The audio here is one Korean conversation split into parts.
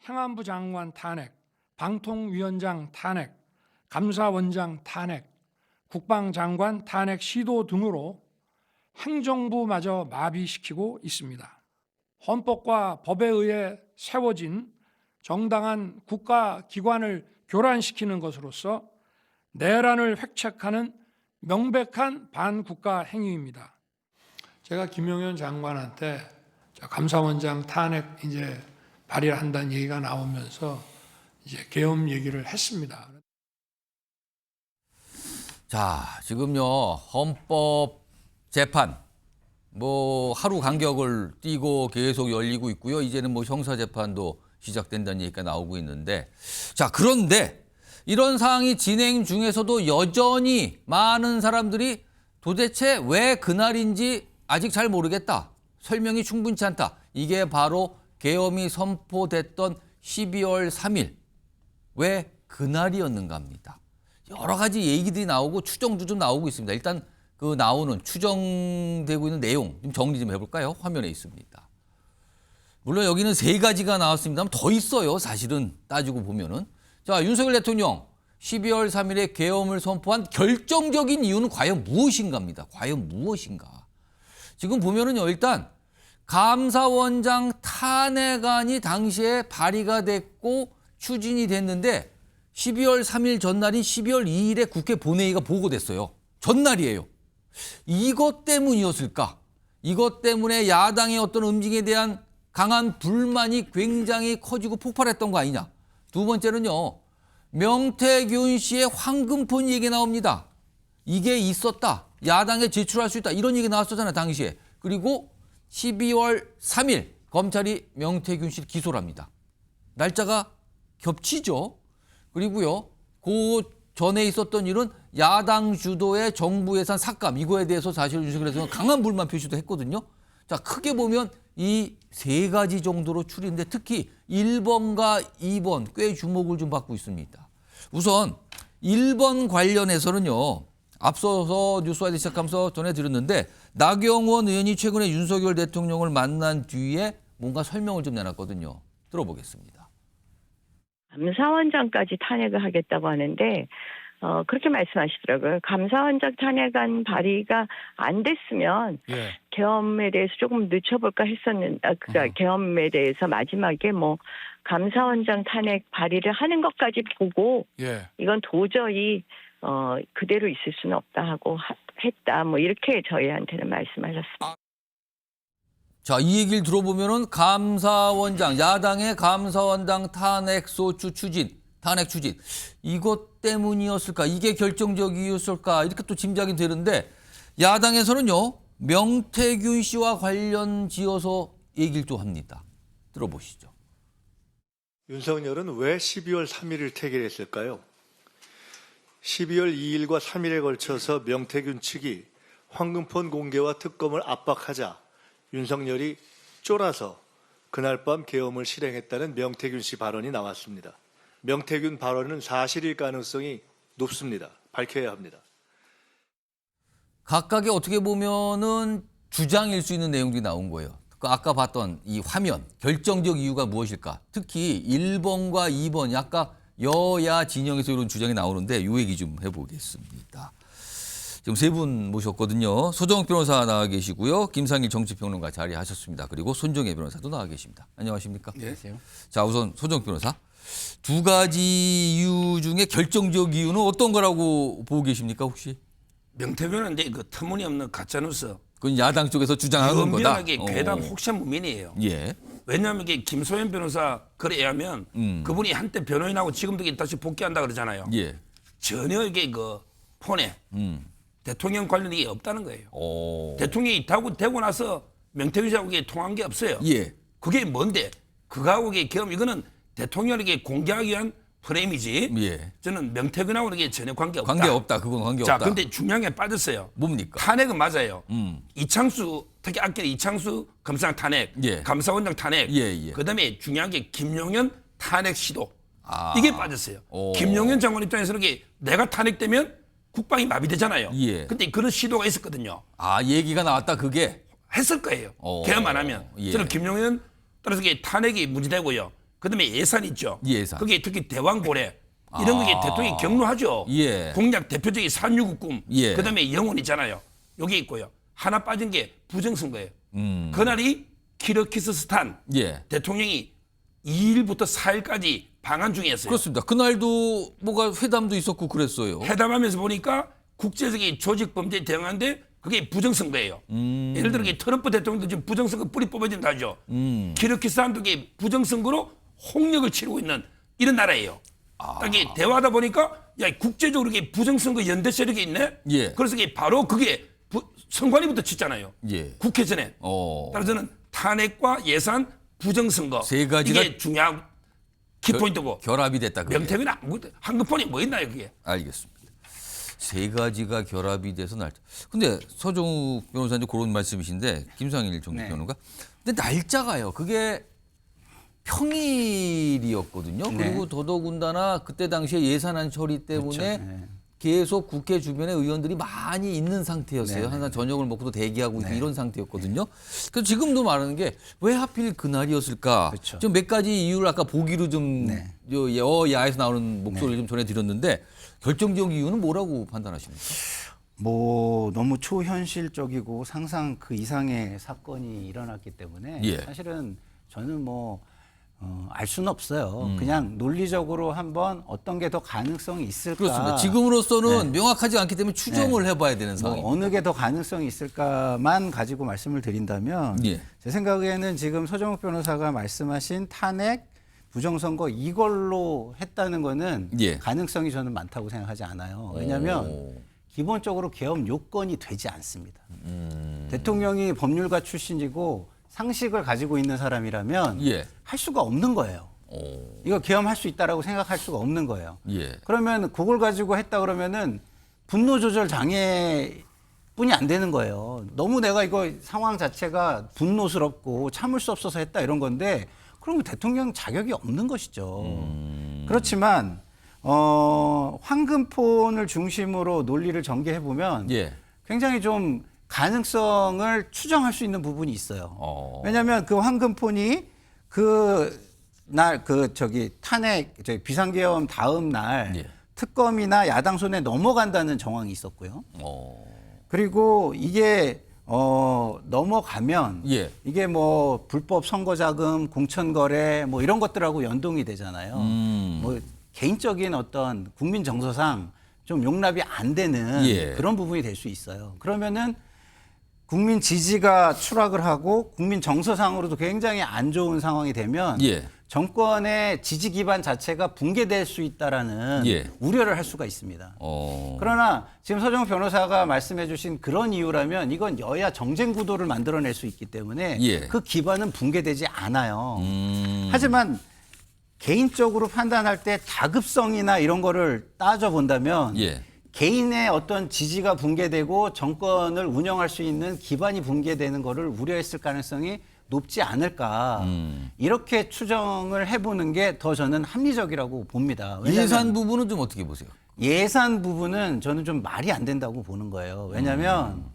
행안부 장관 탄핵, 방통위원장 탄핵, 감사원장 탄핵, 국방장관 탄핵 시도 등으로 행정부마저 마비시키고 있습니다. 헌법과 법에 의해 세워진 정당한 국가기관을 교란시키는 것으로서 내란을 획책하는 명백한 반국가 행위입니다. 제가 김용현 장관한테 감사원장 탄핵 이제 발의를 한다는 얘기가 나오면서 이제 계엄 얘기를 했습니다. 자, 지금요, 헌법재판, 하루 간격을 띄고 계속 열리고 있고요. 이제는 형사재판도 시작된다는 얘기가 나오고 있는데. 자, 그런데 이런 상황이 진행 중에서도 여전히 많은 사람들이 도대체 왜 그날인지 아직 잘 모르겠다. 설명이 충분치 않다. 이게 바로 계엄이 선포됐던 12월 3일. 왜 그날이었는가 합니다. 여러 가지 얘기들이 나오고 추정도 좀 나오고 있습니다. 일단 그 나오는 추정되고 있는 내용 좀 정리 좀 해볼까요? 화면에 있습니다. 물론 여기는 3가지가 나왔습니다만 더 있어요. 사실은 따지고 보면은. 자, 윤석열 대통령 12월 3일에 계엄을 선포한 결정적인 이유는 과연 무엇인가입니다. 과연 무엇인가. 지금 보면은요, 일단 감사원장 탄핵안이 당시에 발의가 됐고 추진이 됐는데 12월 3일 전날인 12월 2일에 국회 본회의가 보고됐어요. 전날이에요. 이것 때문이었을까? 이것 때문에 야당의 어떤 움직임에 대한 강한 불만이 굉장히 커지고 폭발했던 거 아니냐. 두 번째는요. 명태균 씨의 황금폰 얘기 나옵니다. 이게 있었다. 야당에 제출할 수 있다. 이런 얘기 나왔었잖아요. 당시에. 그리고 12월 3일 검찰이 명태균 씨를 기소를 합니다. 날짜가 겹치죠. 그리고요. 그 전에 있었던 일은 야당 주도의 정부 예산 삭감. 이거에 대해서 사실 윤석열 대통령은 강한 불만 표시도 했거든요. 자, 크게 보면 이 3가지 정도로 추리인데 특히 1번과 2번 꽤 주목을 좀 받고 있습니다. 우선 1번 관련해서는요. 앞서서 뉴스와이드 시작하면서 전해드렸는데 나경원 의원이 최근에 윤석열 대통령을 만난 뒤에 뭔가 설명을 좀 내놨거든요. 들어보겠습니다. 감사원장까지 탄핵을 하겠다고 하는데 그렇게 말씀하시더라고요. 감사원장 탄핵안 발의가 안 됐으면 계엄에 대해서 조금 늦춰볼까 했었는데 그러니까 계엄에 대해서 마지막에 감사원장 탄핵 발의를 하는 것까지 보고 이건 도저히 그대로 있을 수는 없다 하고 했다. 이렇게 저희한테는 말씀하셨습니다. 자, 이 얘기를 들어보면은 감사원장, 야당의 감사원장 탄핵 추진, 이것 때문이었을까? 이게 결정적 이유였을까? 이렇게 또 짐작이 되는데 야당에서는요, 명태균 씨와 관련 지어서 얘기를 또 합니다. 들어보시죠. 윤석열은 왜 12월 3일을 퇴계했을까요? 12월 2일과 3일에 걸쳐서 명태균 측이 황금폰 공개와 특검을 압박하자 윤석열이 쫄아서 그날 밤 계엄을 실행했다는 명태균 씨 발언이 나왔습니다. 명태균 발언은 사실일 가능성이 높습니다. 밝혀야 합니다. 각각의 어떻게 보면은 주장일 수 있는 내용들이 나온 거예요. 아까 봤던 이 화면, 결정적 이유가 무엇일까? 특히 1번과 2번, 약간 여야 진영에서 이런 주장이 나오는데 이 얘기 좀 해보겠습니다. 지금 3분 모셨거든요. 소정욱 변호사 나와 계시고요. 김상일 정치평론가 자리하셨습니다. 그리고 손정혜 변호사도 나와 계십니다. 안녕하십니까? 네. 자, 우선 소정욱 변호사. 2가지 이유 중에 결정적 이유는 어떤 거라고 보고 계십니까, 혹시? 명태균은 이제 그 터무니없는 가짜뉴스. 그건 야당 쪽에서 주장하는 거다. 연변하게 괴담 혹시 무민이에요. 예. 왜냐하면 이게 김소연 변호사 글에 의하면 그분이 한때 변호인하고 지금도 다시 복귀한다 그러잖아요. 예. 전혀 이게 그 폰에 대통령 관련 이게 없다는 거예요. 대통령이 되고 나서 명태균 씨하고 통한 게 없어요. 예. 그게 뭔데? 그거하고 계엄 이거는 대통령에게 공개하기 위한 프레임이지. 예. 저는 명태균하고는 이게 전혀 관계없다. 관계없다. 그건 관계없다. 자, 근데 중요한 게 빠졌어요. 뭡니까? 탄핵은 맞아요. 이창수, 특히 아까 이창수 검사장 탄핵, 예. 감사원장 탄핵, 예. 그다음에 중요한 게 김용현 탄핵 시도. 이게 빠졌어요. 오. 김용현 장관 입장에서는 이게 내가 탄핵되면 국방이 마비되잖아요. 예. 근데 그런 시도가 있었거든요. 얘기가 나왔다, 그게? 했을 거예요. 계엄 안 하면. 예. 저는 김용현 따라서 이게 탄핵이 문제되고요. 그다음에 예산 있죠. 예산. 그게 특히 대왕고래 이런 게 대통령이 경로하죠. 예. 공약 대표적인 3.6 꿈. 예. 그다음에 영혼 있잖아요. 여기 있고요. 하나 빠진 게 부정선거예요. 그날이 키르기스스탄 예. 대통령이 2일부터 4일까지 방한 중이었어요. 그렇습니다. 그날도 뭐가 회담도 있었고 그랬어요. 회담하면서 보니까 국제적인 조직범죄에 대응하는데 그게 부정선거예요. 예를 들어 트럼프 대통령도 지금 부정선거 뿌리 뽑아진다 하죠. 키르기스탄도 이게 부정선거로 홍역을 치르고 있는 이런 나라예요. 이게 대화하다 보니까 야 국제적으로 이게 부정선거 연대 세력이 있네. 예. 그래서 이게 바로 그게 선관위부터 치잖아요. 예. 국회 전에. 따라서 저는 탄핵과 예산, 부정선거 세 가지가 이게 중요한 키포인트고 결합이 됐다. 그게. 명태균 한국폰이 뭐 있나요 그게? 알겠습니다. 세 가지가 결합이 돼서 날짜. 근데 서정욱 변호사님 그런 말씀이신데 김상일 정치평론가. 근데 날짜가요. 그게 평일이었거든요. 그리고 더더군다나 그때 당시에 예산안 처리 때문에 계속 국회 주변에 의원들이 많이 있는 상태였어요. 항상 저녁을 먹고도 대기하고 있고 이런 상태였거든요. 그래서 지금도 말하는 게 왜 하필 그날이었을까? 그렇죠. 좀 몇 가지 이유를 아까 보기로 좀 여야에서 나오는 목소리를 좀 전해드렸는데 결정적 이유는 뭐라고 판단하십니까? 뭐 너무 초현실적이고 상상 그 이상의 사건이 일어났기 때문에 예. 사실은 저는 뭐 알 수는 없어요. 그냥 논리적으로 한번 어떤 게 더 가능성이 있을까. 그렇습니다. 지금으로서는 명확하지 않기 때문에 추정을 해봐야 되는 뭐 상황입니다. 어느 게 더 가능성이 있을까만 가지고 말씀을 드린다면 예. 제 생각에는 지금 서정욱 변호사가 말씀하신 탄핵, 부정선거 이걸로 했다는 거는 예. 가능성이 저는 많다고 생각하지 않아요. 왜냐하면 기본적으로 계엄 요건이 되지 않습니다. 대통령이 법률가 출신이고 상식을 가지고 있는 사람이라면 예. 할 수가 없는 거예요. 이거 계엄할 수 있다라고 생각할 수가 없는 거예요. 예. 그러면 그걸 가지고 했다 그러면은 분노 조절 장애뿐이 안 되는 거예요. 너무 내가 이거 상황 자체가 분노스럽고 참을 수 없어서 했다 이런 건데 그러면 대통령 자격이 없는 것이죠. 그렇지만 황금폰을 중심으로 논리를 전개해 보면 예. 굉장히 좀 가능성을 추정할 수 있는 부분이 있어요. 왜냐하면 그 황금폰이 탄핵 비상계엄 다음 날 예. 특검이나 야당 손에 넘어간다는 정황이 있었고요. 그리고 이게 넘어가면 예. 이게 뭐 불법 선거자금, 공천거래 뭐 이런 것들하고 연동이 되잖아요. 뭐 개인적인 어떤 국민 정서상 좀 용납이 안 되는 예. 그런 부분이 될 수 있어요. 그러면은 국민 지지가 추락을 하고 국민 정서상으로도 굉장히 안 좋은 상황이 되면 예. 정권의 지지 기반 자체가 붕괴될 수 있다라는 예. 우려를 할 수가 있습니다. 그러나 지금 서정욱 변호사가 말씀해 주신 그런 이유라면 이건 여야 정쟁 구도를 만들어낼 수 있기 때문에 예. 그 기반은 붕괴되지 않아요. 하지만 개인적으로 판단할 때 다급성이나 이런 거를 따져본다면 예. 개인의 어떤 지지가 붕괴되고 정권을 운영할 수 있는 기반이 붕괴되는 거를 우려했을 가능성이 높지 않을까. 이렇게 추정을 해보는 게 더 저는 합리적이라고 봅니다. 왜냐하면 예산 부분은 좀 어떻게 보세요? 예산 부분은 저는 좀 말이 안 된다고 보는 거예요. 왜냐하면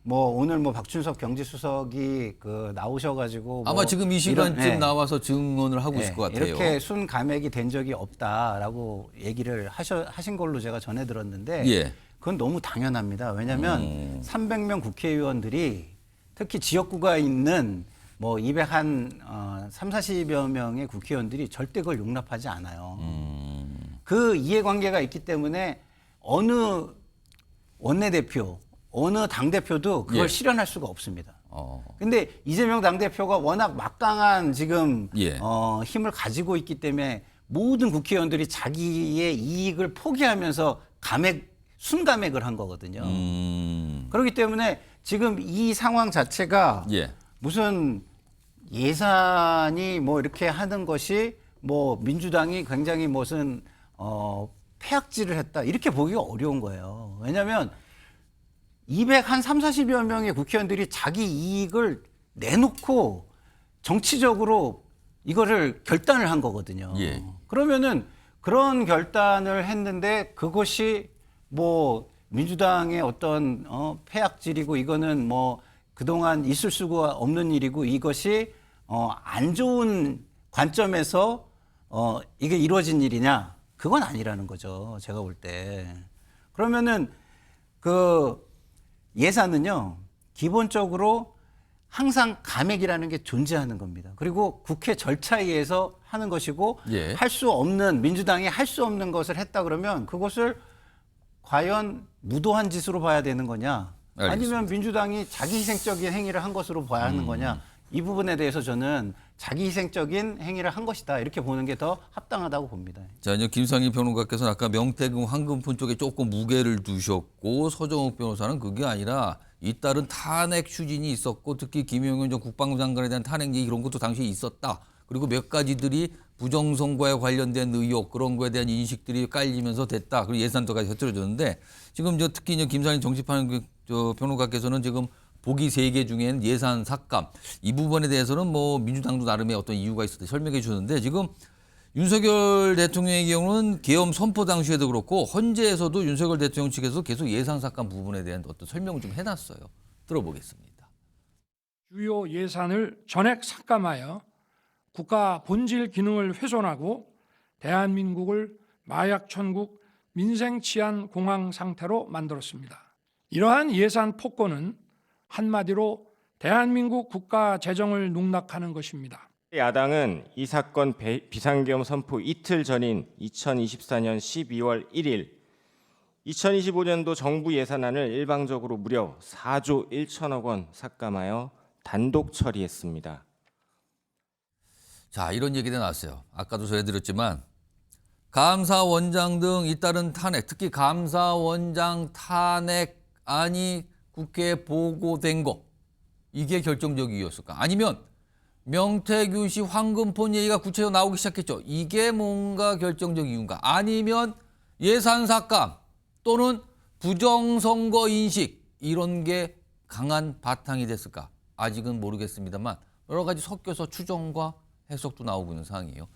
뭐 오늘 뭐 박준석 경제수석이 나오셔가지고 아마 뭐 지금 이 시간쯤 이런, 나와서 증언을 하고 있을 것 같아요. 이렇게 순 감액이 된 적이 없다라고 얘기를 하신 걸로 제가 전해 들었는데 예. 그건 너무 당연합니다. 왜냐하면 300명 국회의원들이 특히 지역구가 있는 뭐 240여 명의 국회의원들이 절대 그걸 용납하지 않아요. 그 이해관계가 있기 때문에 어느 원내대표, 어느 당대표도 그걸 예. 실현할 수가 없습니다. 근데 이재명 당대표가 워낙 막강한 지금 예. 힘을 가지고 있기 때문에 모든 국회의원들이 자기의 이익을 포기하면서 순감액을 한 거거든요. 그렇기 때문에 지금 이 상황 자체가 예. 무슨 예산이 뭐 이렇게 하는 것이 뭐 민주당이 굉장히 무슨 폐악질을 했다 이렇게 보기가 어려운 거예요. 왜냐하면 240여 명의 국회의원들이 자기 이익을 내놓고 정치적으로 이거를 결단을 한 거거든요. 예. 그러면은 그런 결단을 했는데 그것이 뭐 민주당의 어떤 폐악질이고 이거는 뭐 그동안 있을 수가 없는 일이고 이것이 안 좋은 관점에서 이게 이루어진 일이냐? 그건 아니라는 거죠. 제가 볼 때. 그러면은 그 예산은요, 기본적으로 항상 감액이라는 게 존재하는 겁니다. 그리고 국회 절차에 의해서 하는 것이고, 예. 할 수 없는, 민주당이 할 수 없는 것을 했다 그러면 그것을 과연 무도한 짓으로 봐야 되는 거냐? 알겠습니다. 아니면 민주당이 자기희생적인 행위를 한 것으로 봐야 하는 거냐? 이 부분에 대해서 저는 자기희생적인 행위를 한 것이다. 이렇게 보는 게 더 합당하다고 봅니다. 자, 이제 김상희 평론가께서는 아까 명태균 황금폰 쪽에 조금 무게를 두셨고, 서정욱 변호사는 그게 아니라 잇따른 탄핵 추진이 있었고, 특히 김용현 전 국방부 장관에 대한 탄핵 얘기 이런 것도 당시에 있었다. 그리고 몇 가지들이 부정선거에 관련된 의혹 그런 거에 대한 인식들이 깔리면서 됐다. 그리고 예산도까지 곁들여졌는데, 지금 특히 이제 김상희 정치판 평론가께서는 지금 보기 3개 중엔 예산 삭감 이 부분에 대해서는 뭐 민주당도 나름의 어떤 이유가 있었다 설명해 주셨는데, 지금 윤석열 대통령의 경우는 계엄 선포 당시에도 그렇고 헌재에서도 윤석열 대통령 측에서 계속 예산 삭감 부분에 대한 어떤 설명을 좀 해놨어요. 들어보겠습니다. 주요 예산을 전액 삭감하여 국가 본질 기능을 훼손하고 대한민국을 마약 천국, 민생 치안 공황 상태로 만들었습니다. 이러한 예산 폭거는 한마디로 대한민국 국가 재정을 농락하는 것입니다. 야당은 이 사건 비상계엄 선포 이틀 전인 2024년 12월 1일 2025년도 정부 예산안을 일방적으로 무려 4조 1천억 원 삭감하여 단독 처리했습니다. 자, 이런 얘기가 나왔어요. 아까도 전해드렸지만 감사원장 등 잇따른 탄핵, 특히 감사원장 탄핵안이 국회에 보고된 거, 이게 결정적 이유였을까? 아니면 명태균 씨 황금폰 얘기가 구체적으로 나오기 시작했죠. 이게 뭔가 결정적 이유인가? 아니면 예산 삭감 또는 부정선거 인식 이런 게 강한 바탕이 됐을까? 아직은 모르겠습니다만 여러 가지 섞여서 추정과 해석도 나오고 있는 상황이에요.